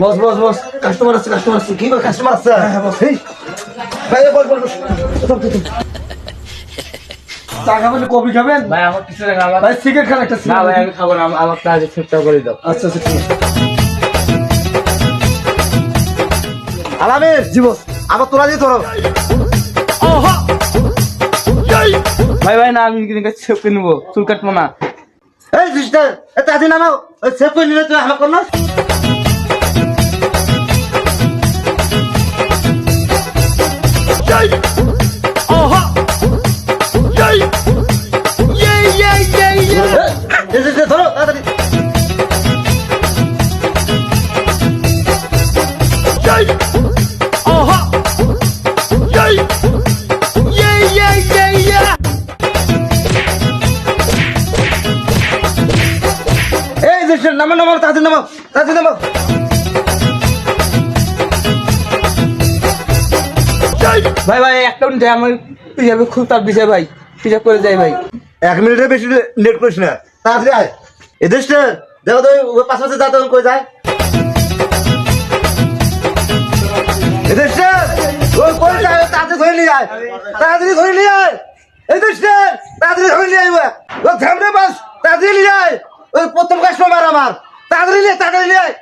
বস বস বস customer আছে কি করে কাস্টমার আছে? হ্যাঁ বস এই ভাই বস বস বস চা খাবেন কফি খাবেন? ভাই আমার কিছু টাকা আমার ভাই সিগারেট খান একটা না ভাই আমি খাবো না আমার কাজে ছুটটা করে দাও। আচ্ছা আচ্ছা ঠিক আছে আলামের জি বস আবার তোরা দিয়ে তোর ভাই ভাই না আমি কিন্তু ছেপ কিনবো চুল কাটবো না। এই সিস্টার এটা আদি নামাও ওই সেভ করে নিলে তুই হামা করলাস ধরো তাড়াতাড়ি এই সিস্টার নামো নামো তাড়াতাড়ি নামো তাড়াতাড়ি নামো ভাই ভাই একটা মিনিট আমার পিজাবে খুব তার বিষয় ভাই পিজা করে যাই ভাই। 1 মিনিটের বেশি লেট করিস না তাড়াতাড়ি আয় এই সিস্টার দেখো তো ওই পাশে যা তখন কই যায় এই সিস্টার ওই কই যায় তাড়াতাড়ি ধরে নিয়ে আয় তাড়াতাড়ি ধরে নিয়ে আয় এই সিস্টার তাড়াতাড়ি ধরে নিয়ে আয় ও থামরে বাস তাড়াতাড়ি নিয়ে আয় ওই প্রথম কাস্টমার আমার তাড়াতাড়ি নিয়ে আয়